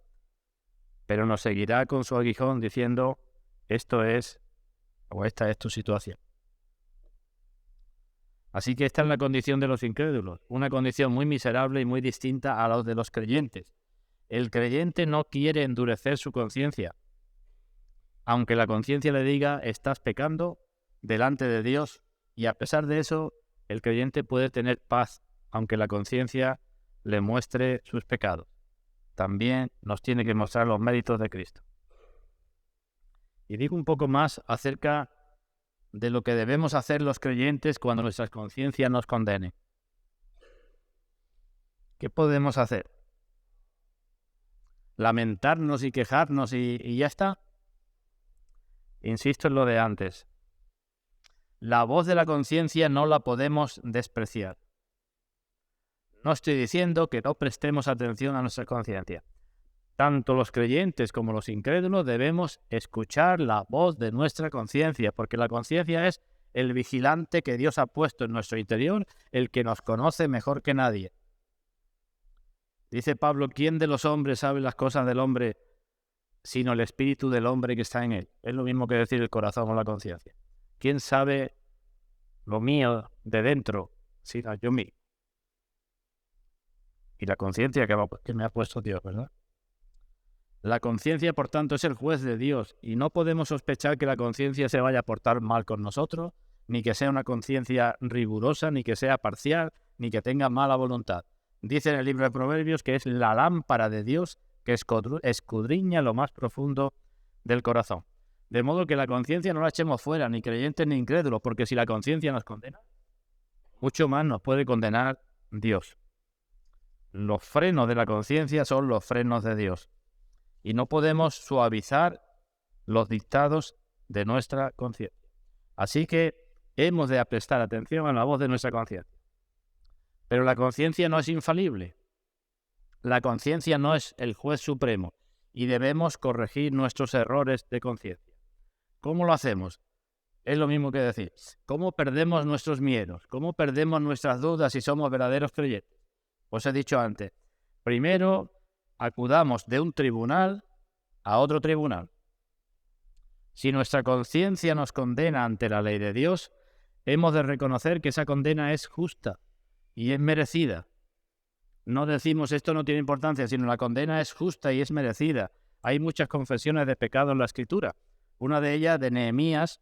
pero nos seguirá con su aguijón diciendo, esto es, o esta es tu situación. Así que esta es la condición de los incrédulos, una condición muy miserable y muy distinta a la de los creyentes. El creyente no quiere endurecer su conciencia, aunque la conciencia le diga, estás pecando delante de Dios, y a pesar de eso, el creyente puede tener paz, aunque la conciencia le muestre sus pecados. También nos tiene que mostrar los méritos de Cristo. Y digo un poco más acerca de lo que debemos hacer los creyentes cuando nuestra conciencia nos condene. ¿Qué podemos hacer? ¿Lamentarnos y quejarnos y ya está? Insisto en lo de antes. La voz de la conciencia no la podemos despreciar. No estoy diciendo que no prestemos atención a nuestra conciencia. Tanto los creyentes como los incrédulos debemos escuchar la voz de nuestra conciencia, porque la conciencia es el vigilante que Dios ha puesto en nuestro interior, el que nos conoce mejor que nadie. Dice Pablo, ¿quién de los hombres sabe las cosas del hombre sino el espíritu del hombre que está en él? Es lo mismo que decir el corazón o la conciencia. ¿Quién sabe lo mío de dentro sino yo mismo? Y la conciencia que me ha puesto Dios, ¿verdad? La conciencia, por tanto, es el juez de Dios y no podemos sospechar que la conciencia se vaya a portar mal con nosotros, ni que sea una conciencia rigurosa, ni que sea parcial, ni que tenga mala voluntad. Dice en el libro de Proverbios que es la lámpara de Dios que escudriña lo más profundo del corazón. De modo que la conciencia no la echemos fuera, ni creyentes ni incrédulos, porque si la conciencia nos condena, mucho más nos puede condenar Dios. Los frenos de la conciencia son los frenos de Dios. Y no podemos suavizar los dictados de nuestra conciencia. Así que hemos de prestar atención a la voz de nuestra conciencia. Pero la conciencia no es infalible. La conciencia no es el juez supremo y debemos corregir nuestros errores de conciencia. ¿Cómo lo hacemos? Es lo mismo que decir, ¿cómo perdemos nuestros miedos? ¿Cómo perdemos nuestras dudas si somos verdaderos creyentes? Os he dicho antes, primero acudamos de un tribunal a otro tribunal. Si nuestra conciencia nos condena ante la ley de Dios, hemos de reconocer que esa condena es justa y es merecida. No decimos esto no tiene importancia, sino la condena es justa y es merecida. Hay muchas confesiones de pecado en la Escritura. Una de ellas, de Nehemías,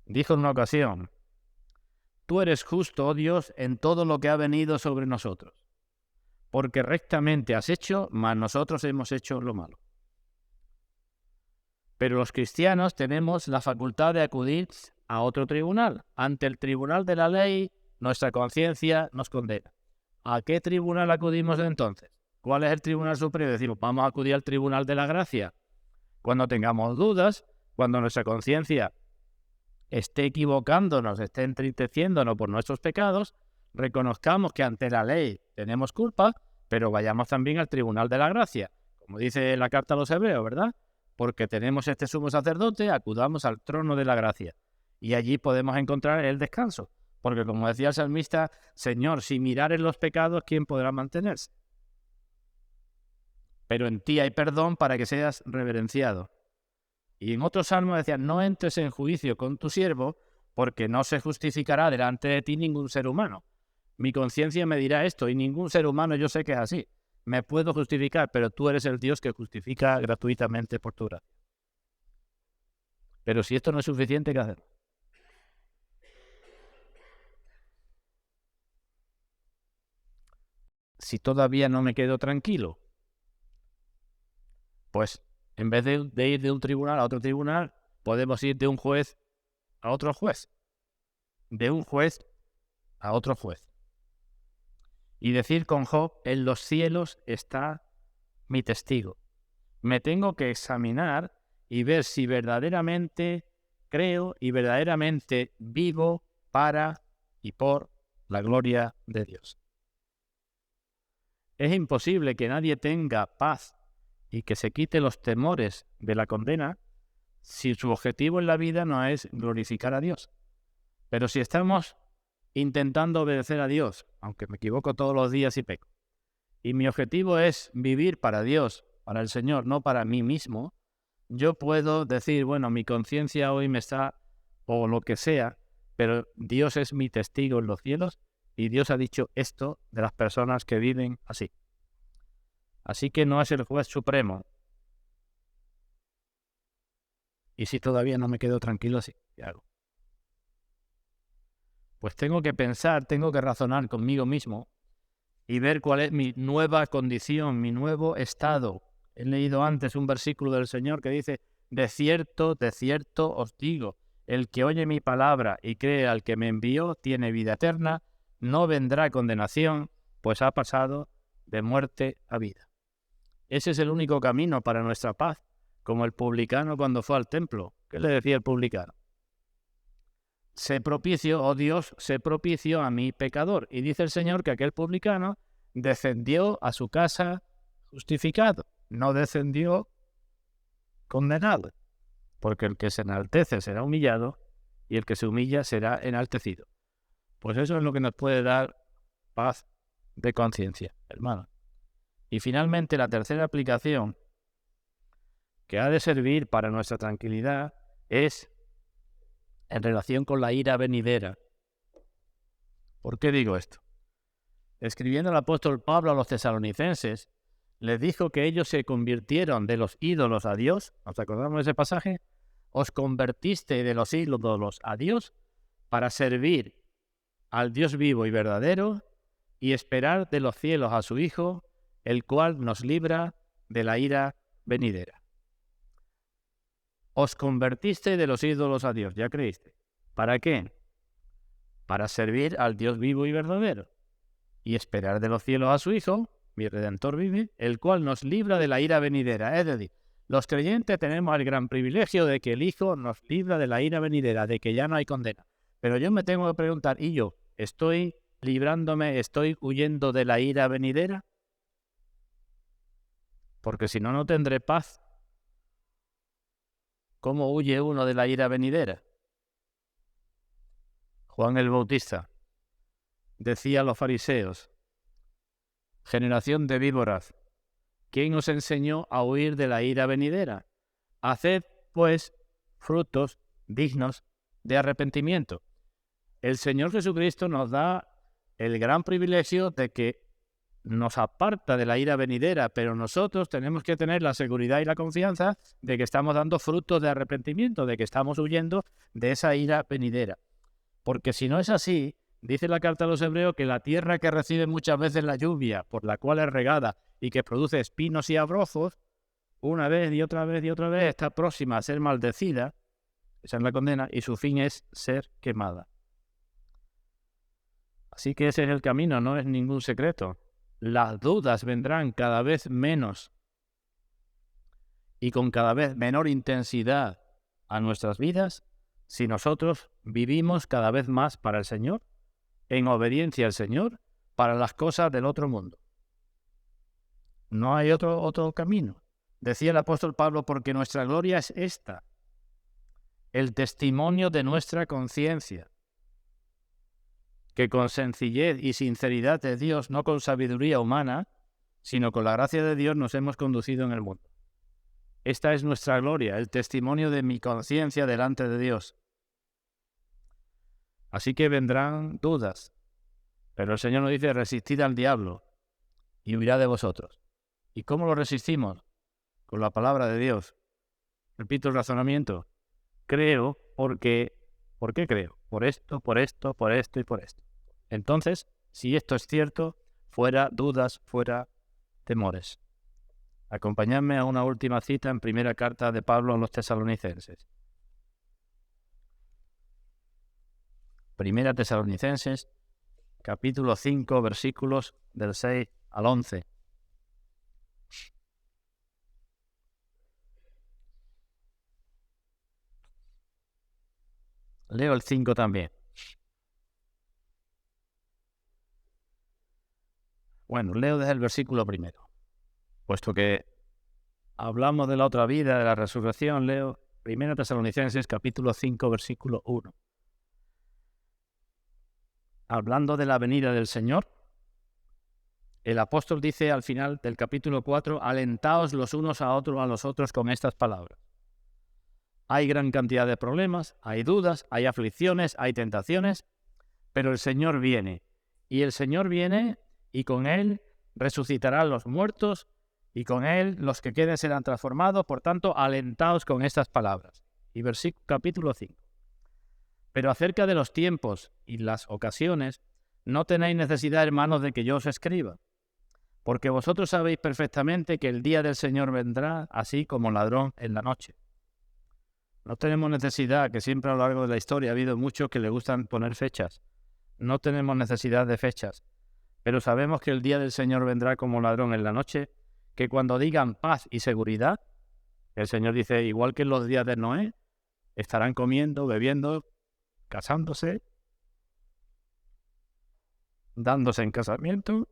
dijo en una ocasión, «Tú eres justo, oh Dios, en todo lo que ha venido sobre nosotros, porque rectamente has hecho, mas nosotros hemos hecho lo malo». Pero los cristianos tenemos la facultad de acudir a otro tribunal. Ante el tribunal de la ley, nuestra conciencia nos condena. ¿A qué tribunal acudimos entonces? ¿Cuál es el tribunal superior? Decimos, vamos a acudir al tribunal de la gracia. Cuando tengamos dudas, cuando nuestra conciencia esté equivocándonos, esté entristeciéndonos por nuestros pecados, reconozcamos que ante la ley tenemos culpa, pero vayamos también al tribunal de la gracia, como dice la carta a los hebreos, ¿verdad? Porque tenemos este sumo sacerdote, acudamos al trono de la gracia y allí podemos encontrar el descanso, porque como decía el salmista, Señor, si mirares los pecados, ¿quién podrá mantenerse? Pero en ti hay perdón para que seas reverenciado. Y en otro salmo decía, no entres en juicio con tu siervo, porque no se justificará delante de ti ningún ser humano. Mi conciencia me dirá esto, y ningún ser humano yo sé que es así. Me puedo justificar, pero tú eres el Dios que justifica gratuitamente por tu gracia. Pero si esto no es suficiente, ¿qué hacer? Si todavía no me quedo tranquilo, pues en vez de ir de un tribunal a otro tribunal, podemos ir de un juez a otro juez. De un juez a otro juez. Y decir con Job, en los cielos está mi testigo. Me tengo que examinar y ver si verdaderamente creo y verdaderamente vivo para y por la gloria de Dios. Es imposible que nadie tenga paz y que se quite los temores de la condena si su objetivo en la vida no es glorificar a Dios. Pero si estamos intentando obedecer a Dios, aunque me equivoco todos los días y peco, y mi objetivo es vivir para Dios, para el Señor, no para mí mismo, yo puedo decir, bueno, mi conciencia hoy me está, o lo que sea, pero Dios es mi testigo en los cielos y Dios ha dicho esto de las personas que viven así. Así que no es el juez supremo. Y si todavía no me quedo tranquilo, sí, ¿qué hago? Pues tengo que pensar, tengo que razonar conmigo mismo y ver cuál es mi nueva condición, mi nuevo estado. He leído antes un versículo del Señor que dice, de cierto os digo, el que oye mi palabra y cree al que me envió tiene vida eterna, no vendrá condenación, pues ha pasado de muerte a vida. Ese es el único camino para nuestra paz, como el publicano cuando fue al templo. ¿Qué le decía el publicano? sé propicio, oh Dios, sé propicio a mi pecador. Y dice el Señor que aquel publicano descendió a su casa justificado, no descendió condenado, porque el que se enaltece será humillado y el que se humilla será enaltecido. Pues eso es lo que nos puede dar paz de conciencia, hermano. Y finalmente la tercera aplicación que ha de servir para nuestra tranquilidad es en relación con la ira venidera. ¿Por qué digo esto? Escribiendo el apóstol Pablo a los tesalonicenses, les dijo que ellos se convirtieron de los ídolos a Dios. ¿Nos acordamos de ese pasaje? Os convertiste de los ídolos a Dios para servir al Dios vivo y verdadero y esperar de los cielos a su Hijo, el cual nos libra de la ira venidera. Os convertiste de los ídolos a Dios, ¿ya creíste? ¿Para qué? Para servir al Dios vivo y verdadero y esperar de los cielos a su Hijo, mi Redentor vive, el cual nos libra de la ira venidera. Es decir, los creyentes tenemos el gran privilegio de que el Hijo nos libra de la ira venidera, de que ya no hay condena. Pero yo me tengo que preguntar, ¿y yo estoy librándome, estoy huyendo de la ira venidera? Porque si no, no tendré paz. ¿Cómo huye uno de la ira venidera? Juan el Bautista decía a los fariseos: generación de víboras, ¿quién os enseñó a huir de la ira venidera? Haced, pues, frutos dignos de arrepentimiento. El Señor Jesucristo nos da el gran privilegio de que nos aparta de la ira venidera, pero nosotros tenemos que tener la seguridad y la confianza de que estamos dando frutos de arrepentimiento, de que estamos huyendo de esa ira venidera. Porque si no es así, dice la carta a los Hebreos que la tierra que recibe muchas veces la lluvia, por la cual es regada y que produce espinos y abrozos, una vez y otra vez y otra vez está próxima a ser maldecida, esa es la condena, y su fin es ser quemada. Así que ese es el camino, no es ningún secreto. Las dudas vendrán cada vez menos y con cada vez menor intensidad a nuestras vidas si nosotros vivimos cada vez más para el Señor, en obediencia al Señor, para las cosas del otro mundo. No hay otro camino. Decía el apóstol Pablo, porque nuestra gloria es esta, el testimonio de nuestra conciencia, que con sencillez y sinceridad de Dios, no con sabiduría humana, sino con la gracia de Dios, nos hemos conducido en el mundo. Esta es nuestra gloria, el testimonio de mi conciencia delante de Dios. Así que vendrán dudas, pero el Señor nos dice: resistid al diablo y huirá de vosotros. ¿Y cómo lo resistimos? Con la palabra de Dios. Repito el razonamiento. Creo porque... ¿Por qué creo? Por esto, por esto, por esto y por esto. Entonces, si esto es cierto, fuera dudas, fuera temores. Acompañadme a una última cita en primera carta de Pablo a los tesalonicenses. Primera Tesalonicenses, capítulo 5, versículos del 6 al 11. Leo el 5 también. Bueno, leo desde el versículo primero. Puesto que hablamos de la otra vida, de la resurrección, leo 1 Tesalonicenses capítulo 5, versículo 1. Hablando de la venida del Señor, el apóstol dice al final del capítulo 4, alentaos los unos a los otros con estas palabras. Hay gran cantidad de problemas, hay dudas, hay aflicciones, hay tentaciones, pero el Señor viene. Y el Señor viene y con Él resucitarán los muertos y con Él los que queden serán transformados. Por tanto, alentaos con estas palabras. Y capítulo 5. Pero acerca de los tiempos y las ocasiones, no tenéis necesidad, hermanos, de que yo os escriba, porque vosotros sabéis perfectamente que el día del Señor vendrá así como ladrón en la noche. No tenemos necesidad, que siempre a lo largo de la historia ha habido muchos que le gustan poner fechas. No tenemos necesidad de fechas, pero sabemos que el día del Señor vendrá como ladrón en la noche, que cuando digan paz y seguridad, el Señor dice, igual que en los días de Noé, estarán comiendo, bebiendo, casándose, dándose en casamiento.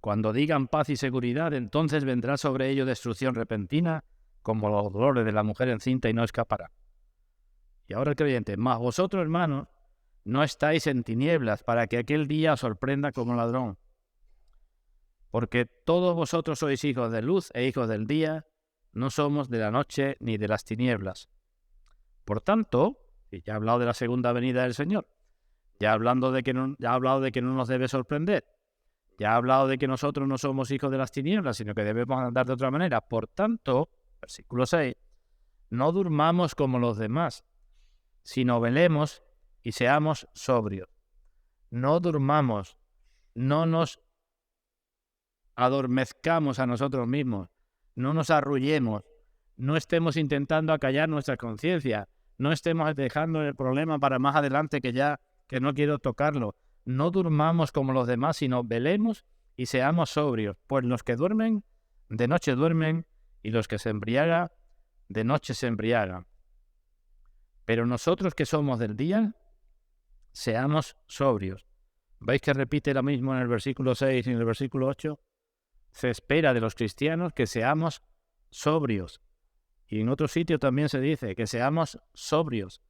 Cuando digan paz y seguridad, entonces vendrá sobre ellos destrucción repentina, como los dolores de la mujer encinta, y no escapará. Y ahora el creyente, mas vosotros, hermanos, no estáis en tinieblas, para que aquel día os sorprenda como ladrón. Porque todos vosotros sois hijos de luz e hijos del día, no somos de la noche ni de las tinieblas. Por tanto, y ya he hablado de la segunda venida del Señor, ya ha hablado de que no nos debe sorprender, ya ha hablado de que nosotros no somos hijos de las tinieblas, sino que debemos andar de otra manera. Por tanto, versículo 6, no durmamos como los demás, sino velemos y seamos sobrios. No durmamos, no nos adormezcamos a nosotros mismos, no nos arrullemos, no estemos intentando acallar nuestra conciencia, no estemos dejando el problema para más adelante que no quiero tocarlo. No durmamos como los demás, sino velemos y seamos sobrios, pues los que duermen, de noche duermen, y los que se embriagan, de noche se embriagan. Pero nosotros que somos del día, seamos sobrios. ¿Veis que repite lo mismo en el versículo 6 y en el versículo 8? Se espera de los cristianos que seamos sobrios. Y en otro sitio también se dice que seamos sobrios.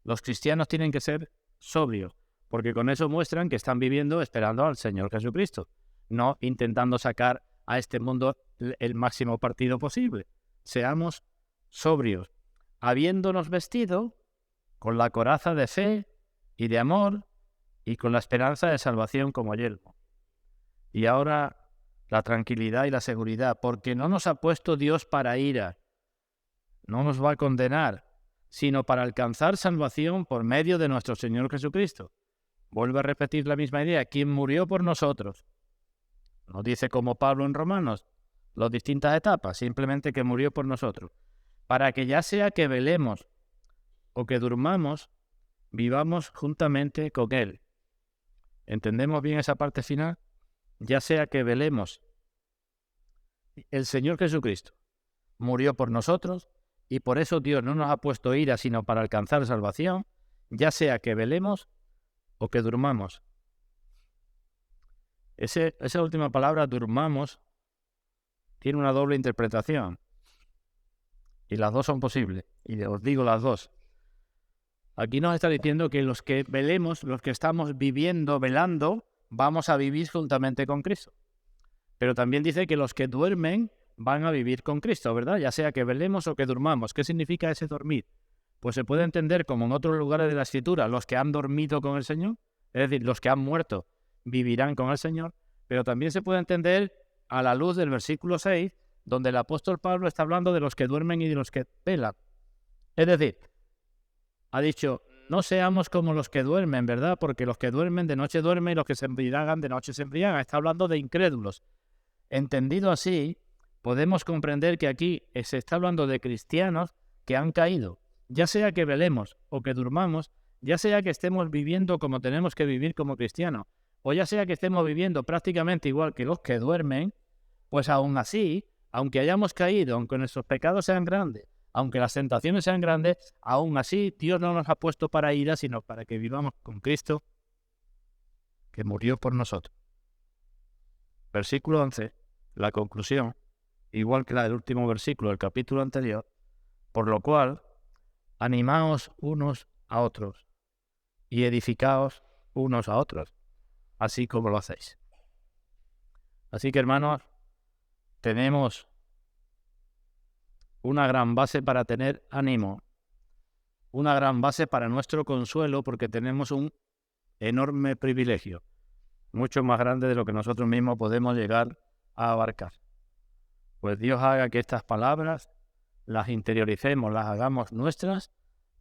Los cristianos tienen que ser sobrios, porque con eso muestran que están viviendo esperando al Señor Jesucristo, no intentando sacar a este mundo el máximo partido posible. Seamos sobrios, habiéndonos vestido con la coraza de fe y de amor y con la esperanza de salvación como yelmo. Y ahora la tranquilidad y la seguridad, porque no nos ha puesto Dios para ira, no nos va a condenar, sino para alcanzar salvación por medio de nuestro Señor Jesucristo. Vuelvo a repetir la misma idea, quien murió por nosotros. No dice como Pablo en Romanos, las distintas etapas, simplemente que murió por nosotros. Para que ya sea que velemos o que durmamos, vivamos juntamente con Él. ¿Entendemos bien esa parte final? Ya sea que velemos. El Señor Jesucristo murió por nosotros y por eso Dios no nos ha puesto ira, sino para alcanzar salvación, ya sea que velemos o que durmamos. Esa última palabra, durmamos, tiene una doble interpretación. Y las dos son posibles. Y os digo las dos. Aquí nos está diciendo que los que velemos, los que estamos viviendo, velando, vamos a vivir juntamente con Cristo. Pero también dice que los que duermen van a vivir con Cristo, ¿verdad? Ya sea que velemos o que durmamos. ¿Qué significa ese dormir? Pues se puede entender como en otros lugares de la Escritura, los que han dormido con el Señor, es decir, los que han muerto vivirán con el Señor, pero también se puede entender a la luz del versículo 6, donde el apóstol Pablo está hablando de los que duermen y de los que velan. Es decir, ha dicho, no seamos como los que duermen, ¿verdad? Porque los que duermen de noche duermen y los que se embriagan de noche se embriagan. Está hablando de incrédulos. Entendido así, podemos comprender que aquí se está hablando de cristianos que han caído. Ya sea que velemos o que durmamos, ya sea que estemos viviendo como tenemos que vivir como cristianos, o ya sea que estemos viviendo prácticamente igual que los que duermen, pues aún así, aunque hayamos caído, aunque nuestros pecados sean grandes, aunque las tentaciones sean grandes, aún así Dios no nos ha puesto para ira, sino para que vivamos con Cristo, que murió por nosotros. Versículo 11, la conclusión, igual que la del último versículo del capítulo anterior, por lo cual, animaos unos a otros y edificaos unos a otros, así como lo hacéis. Así que, hermanos, tenemos una gran base para tener ánimo, una gran base para nuestro consuelo, porque tenemos un enorme privilegio, mucho más grande de lo que nosotros mismos podemos llegar a abarcar. Pues Dios haga que estas palabras las interioricemos, las hagamos nuestras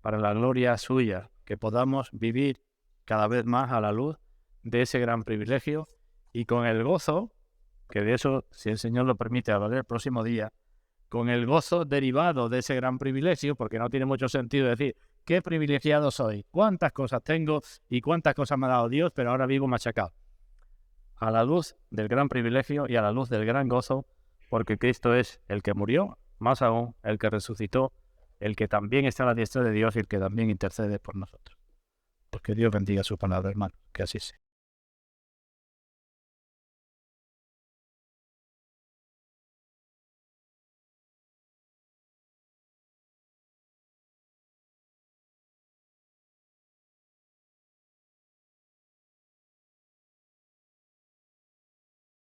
para la gloria suya, que podamos vivir cada vez más a la luz de ese gran privilegio y con el gozo, que de eso, si el Señor lo permite, hablaré el próximo día, con el gozo derivado de ese gran privilegio, porque no tiene mucho sentido decir, qué privilegiado soy, cuántas cosas tengo y cuántas cosas me ha dado Dios, pero ahora vivo machacado. A la luz del gran privilegio y a la luz del gran gozo, porque Cristo es el que murió, más aún el que resucitó, el que también está a la diestra de Dios y el que también intercede por nosotros. Pues que Dios bendiga su palabra, hermano, que así sea.